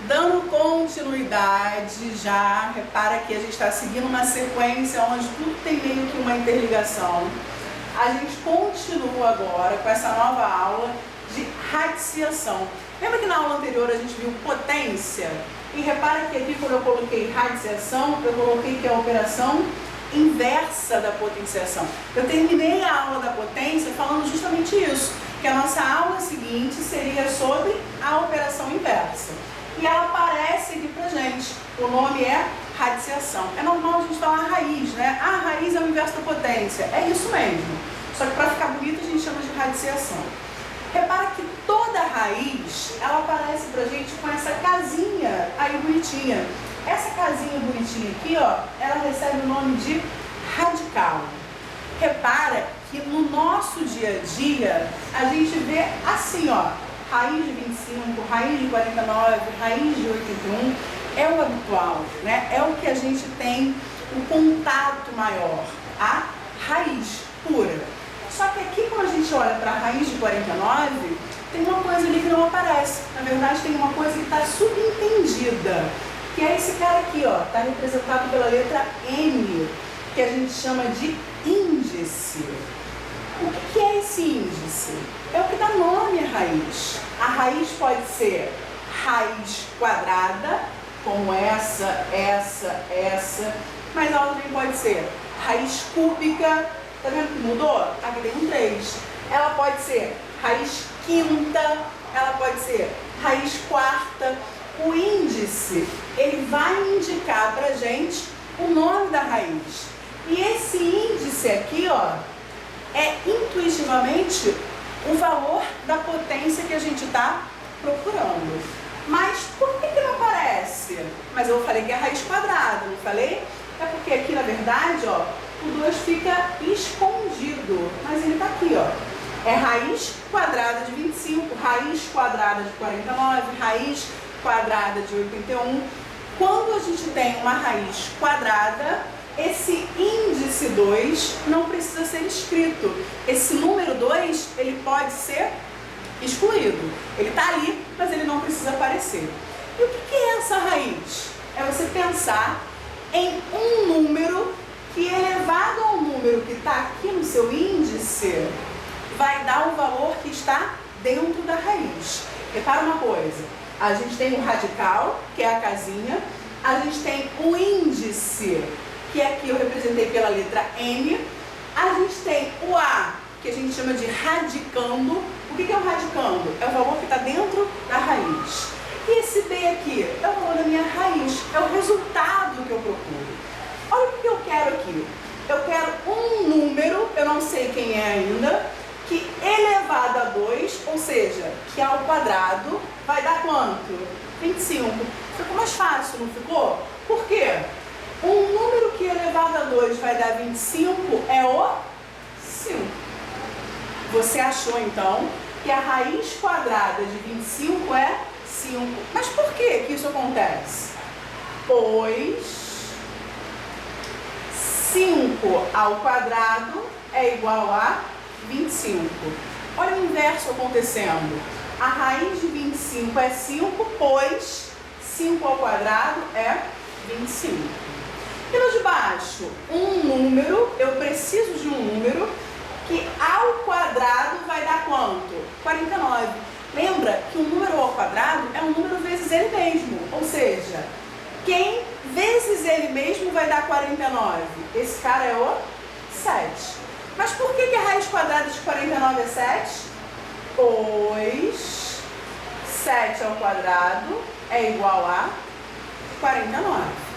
Dando continuidade, já repara que a gente está seguindo uma sequência onde tudo tem meio que uma interligação. A gente continua agora com essa nova aula de radiciação. Lembra que na aula anterior a gente viu potência? E repara que aqui quando eu coloquei radiciação, eu coloquei que é a operação inversa da potenciação. Eu terminei a aula da potência falando justamente isso, que a nossa aula seguinte seria sobre a operação inversa. E ela aparece aqui pra gente. O nome é radiciação. É normal a gente falar raiz, né? A raiz é o inverso da potência. É isso mesmo. Só que para ficar bonito a gente chama de radiciação. Repara que toda raiz, ela aparece pra gente com essa casinha aí bonitinha. Essa casinha bonitinha aqui, ó, ela recebe o nome de radical. Repara que no nosso dia a dia, a gente vê assim, ó, raiz de 25, raiz de 49, raiz de 81, é o habitual, né? É o que a gente tem um contato maior, a raiz pura. Só que aqui, quando a gente olha para a raiz de 49, tem uma coisa ali que não aparece. Na verdade, tem uma coisa que está subentendida, que é esse cara aqui, ó, está representado pela letra M, que a gente chama de índice. O que é esse índice? É o que dá nome à raiz. A raiz pode ser raiz quadrada, como essa, mas ela também pode ser raiz cúbica. Tá vendo que mudou? Aqui tem um 3. Ela pode ser raiz quinta, ela pode ser raiz quarta. O índice, ele vai indicar pra gente o nome da raiz. E esse índice aqui, ó, é intuitivamente o valor da potência que a gente está procurando. Mas por que não aparece? Mas eu falei que é raiz quadrada, não falei? É porque aqui, na verdade, ó, o 2 fica escondido, mas ele está aqui, ó. É raiz quadrada de 25, raiz quadrada de 49, raiz quadrada de 81. Quando a gente tem uma raiz quadrada, esse índice 2 não precisa ser escrito. Esse número 2, ele pode ser excluído. Ele está ali, mas ele não precisa aparecer. E o que é essa raiz? É você pensar em um número que, elevado ao número que está aqui no seu índice, vai dar o valor que está dentro da raiz. Repara uma coisa, a gente tem o radical, que é a casinha, a gente tem o índice, que aqui eu representei pela letra M, a gente tem o A, que a gente chama de radicando. O que é o radicando? É o valor que está dentro da raiz. E esse B aqui é o valor da minha raiz, é o resultado que eu procuro. Olha o que eu quero aqui. Eu quero um número, eu não sei quem é ainda, que elevado a 2, ou seja, que ao quadrado, vai dar quanto? 25. Ficou mais fácil, não ficou? Por quê? Um número que elevado a 2 vai dar 25 é o 5. Você achou, então, que a raiz quadrada de 25 é 5. Mas por que isso acontece? Pois 5 ao quadrado é igual a 25. Olha o inverso acontecendo. A raiz de 25 é 5, pois 5 ao quadrado é 25. E no de baixo, um número, eu preciso de um número que ao quadrado vai dar quanto? 49. Lembra que um número ao quadrado é um número vezes ele mesmo, ou seja, quem vezes ele mesmo vai dar 49? Esse cara é o 7. Mas por que a raiz quadrada de 49 é 7? Pois 7 ao quadrado é igual a 49.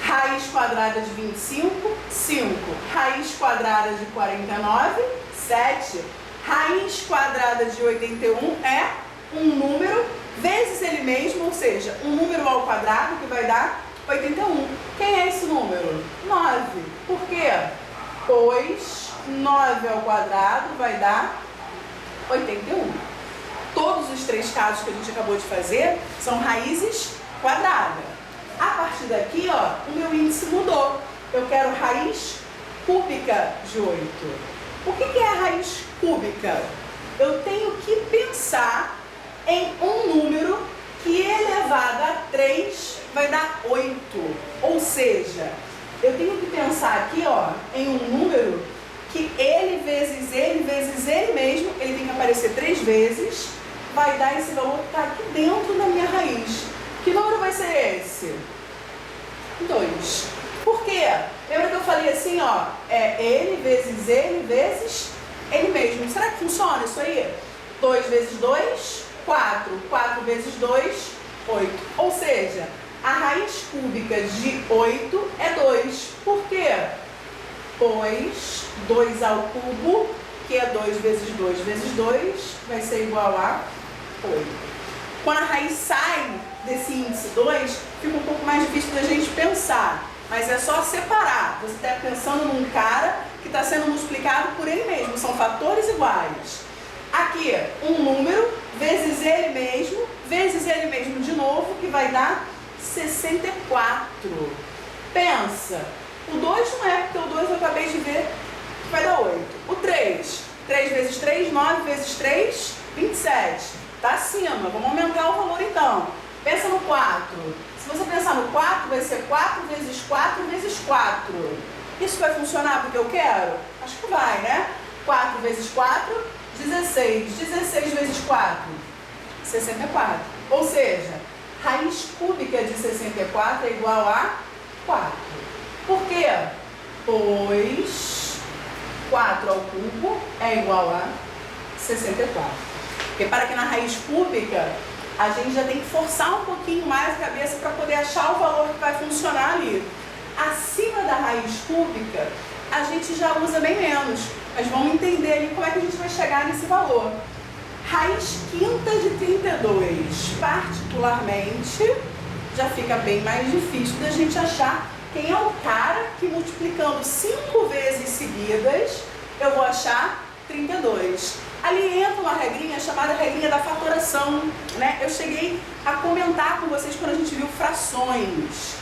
Raiz quadrada de 25, 5. Raiz quadrada de 49, 7. Raiz quadrada de 81 é um número vezes ele mesmo, ou seja, um número ao quadrado que vai dar 81. Quem é esse número? 9. Por quê? Pois 9 ao quadrado vai dar 81. Todos os três casos que a gente acabou de fazer são raízes quadradas. A partir daqui, ó, o meu índice mudou. Eu quero raiz cúbica de 8. O que é a raiz cúbica? Eu tenho que pensar em um número que elevado elevado a 3 vai dar 8. Ou seja, eu tenho que pensar aqui, ó, em um número que ele vezes ele mesmo, ele tem que aparecer 3 vezes, vai dar esse valor que está aqui dentro da minha raiz. Que número vai ser esse? 2. Por quê? Lembra que eu falei assim, ó, é ele vezes ele mesmo. Será que funciona isso aí? 2 vezes 2, 4. 4 vezes 2, 8. Ou seja, a raiz cúbica de 8 é 2. Por quê? Pois 2 ao cubo, que é 2 vezes 2 vezes 2, vai ser igual a 8. Quando a raiz sai desse índice 2, fica um pouco mais difícil da gente pensar. Mas é só separar. Você está pensando num cara que está sendo multiplicado por ele mesmo. São fatores iguais. Aqui, um número vezes ele mesmo de novo, que vai dar 64. Pensa. O 2 não é, porque o 2 eu acabei de ver que vai dar 8. O 3. 3 vezes 3, 9 vezes 3, 27. Está acima. Vamos aumentar o valor então. Pensa no 4. Se você pensar no 4, vai ser 4 vezes 4 vezes 4. Isso vai funcionar porque eu quero? Acho que vai, né? 4 vezes 4, 16. 16 vezes 4, 64. Ou seja, raiz cúbica de 64 é igual a 4. Por quê? Pois 4 ao cubo é igual a 64. Repara que na raiz cúbica a gente já tem que forçar um pouquinho mais a cabeça para poder achar o valor que vai funcionar ali. Acima da raiz cúbica, a gente já usa bem menos. Mas vamos entender ali como é que a gente vai chegar nesse valor. Raiz quinta de 32, particularmente, já fica bem mais difícil da gente achar quem é o cara que multiplicando 5 vezes seguidas, eu vou achar 32. Ali entra uma regrinha chamada regrinha da fatoração, né? Eu cheguei a comentar com vocês quando a gente viu frações.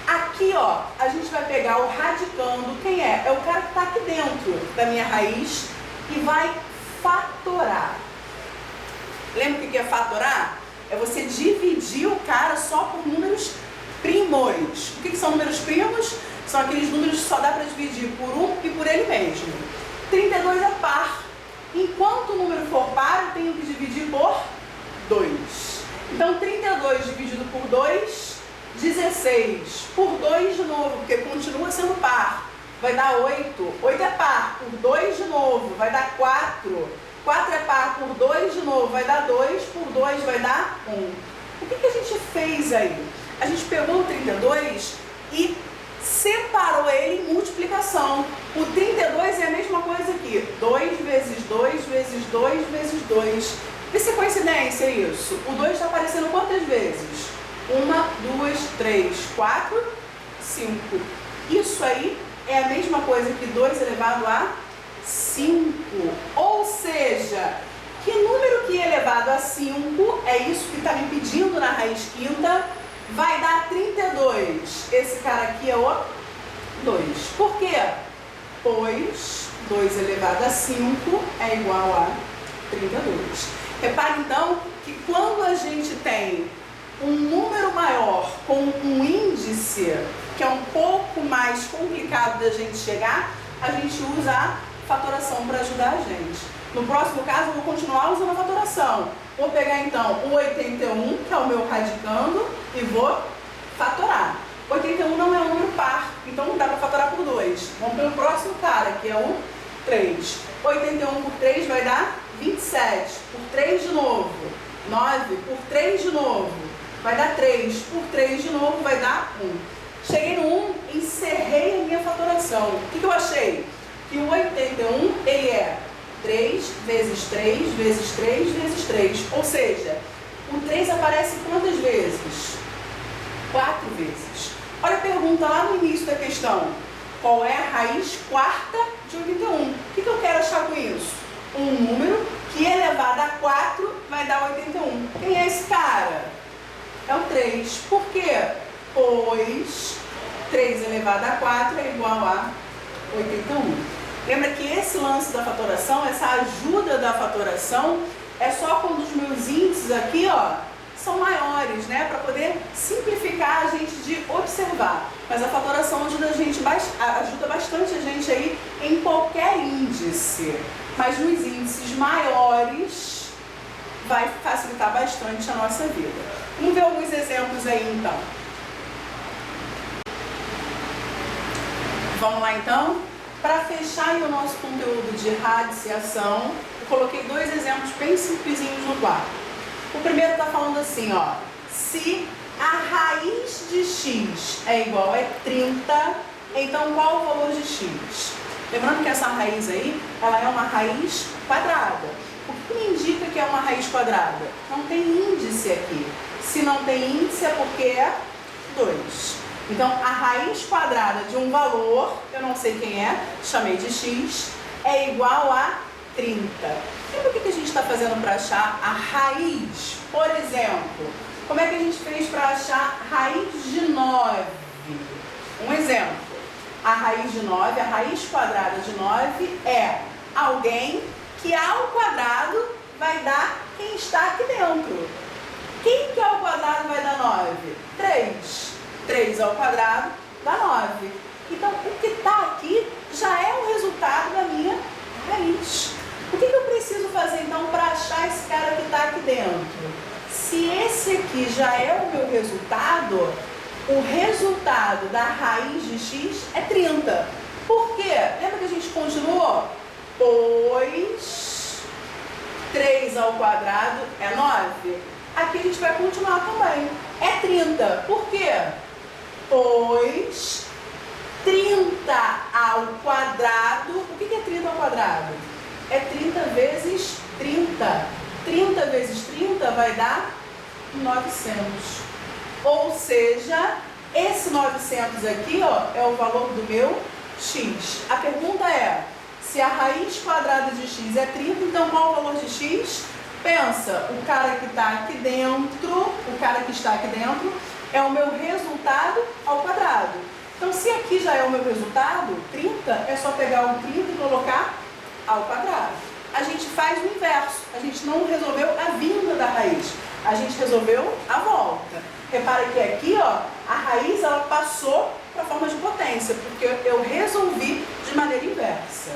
Aqui, ó, a gente vai pegar o radicando. Quem é? É o cara que está aqui dentro da minha raiz e vai fatorar. Lembra o que é fatorar? É você dividir o cara só por números primos. O que são números primos? São aqueles números que só dá para dividir por um e por ele mesmo. 32 é par. Enquanto o número for par, eu tenho que dividir por 2. Então, 32 dividido por 2, 16. Por 2 de novo, porque continua sendo par. Vai dar 8. 8 é par. Por 2 de novo, vai dar 4. 4 é par. Por 2 de novo, vai dar 2. Por 2 vai dar 1. O que a gente fez aí? A gente pegou o 32 e separou ele em multiplicação. O 32 é a mesma coisa aqui. 2 vezes 2 vezes 2 vezes 2. Vê se é coincidência isso. O 2 está aparecendo quantas vezes? 1, 2, 3, 4, 5. Isso aí é a mesma coisa que 2 elevado a 5. Ou seja, que número que é elevado a 5, é isso que está me pedindo na raiz quinta, vai dar 32. Esse cara aqui é o 2. Por quê? Pois 2 elevado a 5 é igual a 32. Repare então que quando a gente tem um número maior com um índice que é um pouco mais complicado da gente chegar, a gente usa a fatoração para ajudar a gente. No próximo caso eu vou continuar usando a fatoração. Vou pegar então o 81, que é o meu radicando, e vou fatorar. 81 não é um número par, então não dá para fatorar por 2. Vamos pelo próximo cara, que é o 3. 81 por 3 vai dar 27. Por 3 de novo, 9. Por 3 de novo, vai dar 3. Por 3 de novo, vai dar 1. Cheguei no 1, encerrei a minha fatoração. O que eu achei? Que o 81, ele é 3 vezes 3 vezes 3 vezes 3. Ou seja, o 3 aparece quantas vezes? 4 vezes. Olha a pergunta lá no início da questão. Qual é a raiz quarta de 81? O que eu quero achar com isso? Um número que elevado a 4 vai dar 81. Quem é esse cara? É o 3. Por quê? Pois 3 elevado a 4 é igual a 81. Lembra que esse lance da fatoração, essa ajuda da fatoração, é só quando os meus índices aqui, ó, são maiores, né? Para poder simplificar a gente de observar. Mas a fatoração ajuda bastante a gente aí em qualquer índice. Mas nos índices maiores vai facilitar bastante a nossa vida. Vamos ver alguns exemplos aí então. Vamos lá então? Para fechar aí o nosso conteúdo de radiciação, eu coloquei dois exemplos bem simplesinhos no quadro. O primeiro está falando assim, ó, se a raiz de x é igual a 30, então qual o valor de x? Lembrando que essa raiz aí, ela é uma raiz quadrada. O que me indica que é uma raiz quadrada? Não tem índice aqui. Se não tem índice é porque é 2. Então, a raiz quadrada de um valor, eu não sei quem é, chamei de x, é igual a 30. Lembra o que a gente está fazendo para achar a raiz? Por exemplo, como é que a gente fez para achar a raiz de 9? Um exemplo, a raiz de 9, a raiz quadrada de 9 é alguém que ao quadrado vai dar quem está aqui dentro. Quem que ao quadrado vai dar 9? 3. 3 ao quadrado dá 9. Então, o que está aqui já é o resultado da minha raiz. O que eu preciso fazer, então, para achar esse cara que está aqui dentro? Se esse aqui já é o meu resultado, o resultado da raiz de x é 30. Por quê? Lembra que a gente continuou? Pois 3 ao quadrado é 9. Aqui a gente vai continuar também. É 30. Por quê? Pois 30 ao quadrado, o que é 30 ao quadrado? É 30 vezes 30. 30 vezes 30 vai dar 900. Ou seja, esse 900 aqui, ó, é o valor do meu x. A pergunta é, se a raiz quadrada de x é 30, então qual o valor de x? Pensa, o cara que está aqui dentro, é o meu resultado ao quadrado. Então, se aqui já é o meu resultado, 30, é só pegar o 30 e colocar ao quadrado. A gente faz o inverso. A gente não resolveu a vinda da raiz. A gente resolveu a volta. Repara que aqui, ó, a raiz ela passou para a forma de potência, porque eu resolvi de maneira inversa.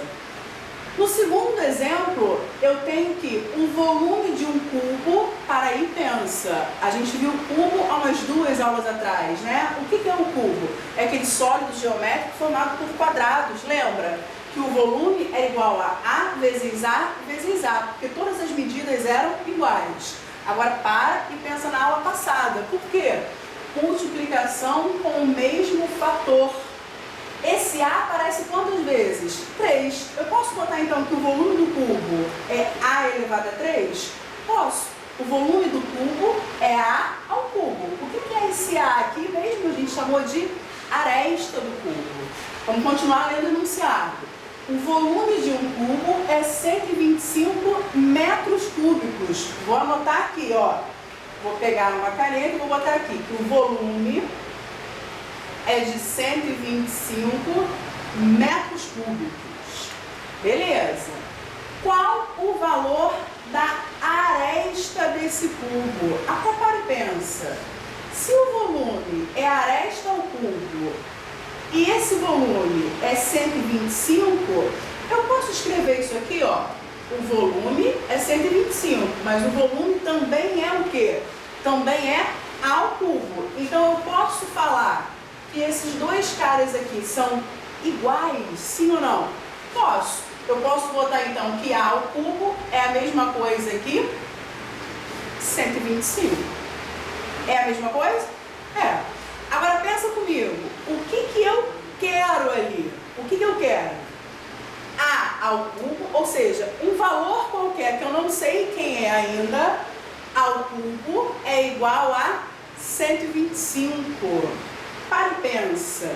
No segundo exemplo, eu tenho que um volume de um cubo, para aí pensa, a gente viu o cubo há umas 2 aulas atrás, né? O que é um cubo? É aquele sólido geométrico formado por quadrados, lembra? Que o volume é igual a vezes A vezes A, porque todas as medidas eram iguais. Agora para e pensa na aula passada, por quê? Multiplicação com o mesmo fator. Esse A aparece quantas vezes? 3. Eu posso botar então que o volume do cubo é A elevado a 3? Posso. O volume do cubo é A ao cubo. O que é esse A aqui mesmo? A gente chamou de aresta do cubo. Vamos continuar lendo o enunciado. O volume de um cubo é 125 metros cúbicos. Vou anotar aqui, ó. Vou pegar uma caneta e vou botar aqui que o volume é de 125 metros cúbicos. Beleza. Qual o valor da aresta desse cubo? Agora para e pensa. Se o volume é aresta ao cubo e esse volume é 125, eu posso escrever isso aqui, ó. O volume é 125, mas o volume também é o quê? Também é ao cubo. Então eu posso falar que esses dois caras aqui são iguais, sim ou não? Posso. Eu posso botar então que A ao cubo é a mesma coisa que 125. É a mesma coisa? É. Agora pensa comigo, o que eu quero ali? O que eu quero? A ao cubo, ou seja, um valor qualquer que eu não sei quem é ainda, ao cubo é igual a 125. Para e pensa.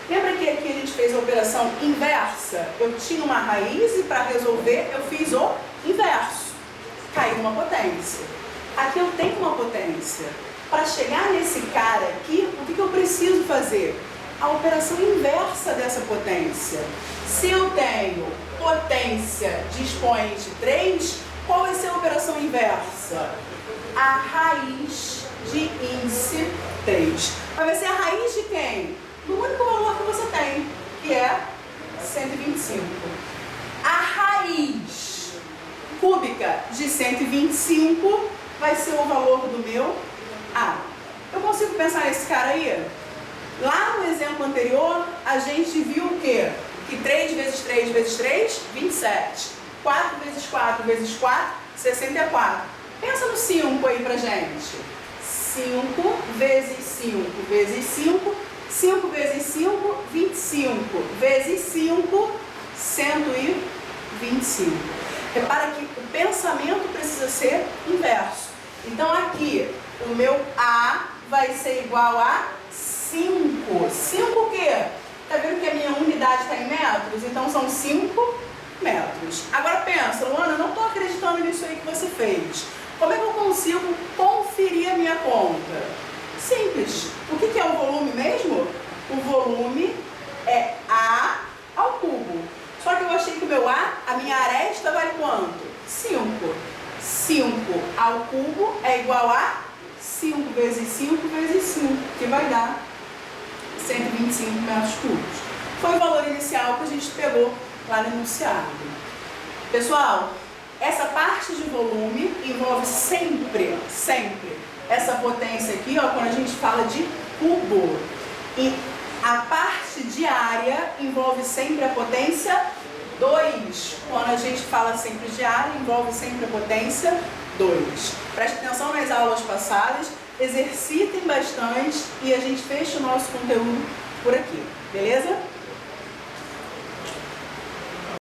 Lembra que aqui a gente fez a operação inversa? Eu tinha uma raiz e para resolver eu fiz o inverso. Caiu uma potência. Aqui eu tenho uma potência. Para chegar nesse cara aqui, o que eu preciso fazer? A operação inversa dessa potência. Se eu tenho potência de expoente 3, qual vai ser a operação inversa? a raiz de índice 3. Vai ser a raiz de quem? Do único valor que você tem, que é 125. A raiz cúbica de 125 vai ser o valor do meu A. Eu consigo pensar nesse cara aí? Lá no exemplo anterior, a gente viu o quê? Que 3 vezes 3 vezes 3, 27. 4 vezes 4 vezes 4, 64. Pensa no 5 aí pra gente. 5 vezes 5 vezes 5, 5 vezes 5, 25. Vezes 5, 125. Repara que o pensamento precisa ser inverso. Então aqui, o meu A vai ser igual a 5. 5 o quê? Tá vendo que a minha unidade está em metros? Então são 5 metros. Agora pensa, Luana, eu não estou acreditando nisso aí que você fez. Como é que eu consigo conferir a minha conta? Simples. O que é o volume mesmo? O volume é A ao cubo. Só que eu achei que o meu A, a minha aresta vale quanto? 5. 5 ao cubo é igual a 5 vezes 5 vezes 5, que vai dar 125 metros cúbicos. Foi o valor inicial que a gente pegou lá no enunciado. Pessoal, essa parte de volume envolve sempre essa potência aqui, ó, quando a gente fala de cubo. E a parte de área envolve sempre a potência 2. Quando a gente fala sempre de área, envolve sempre a potência 2. Preste atenção nas aulas passadas, exercitem bastante e a gente fecha o nosso conteúdo por aqui, beleza?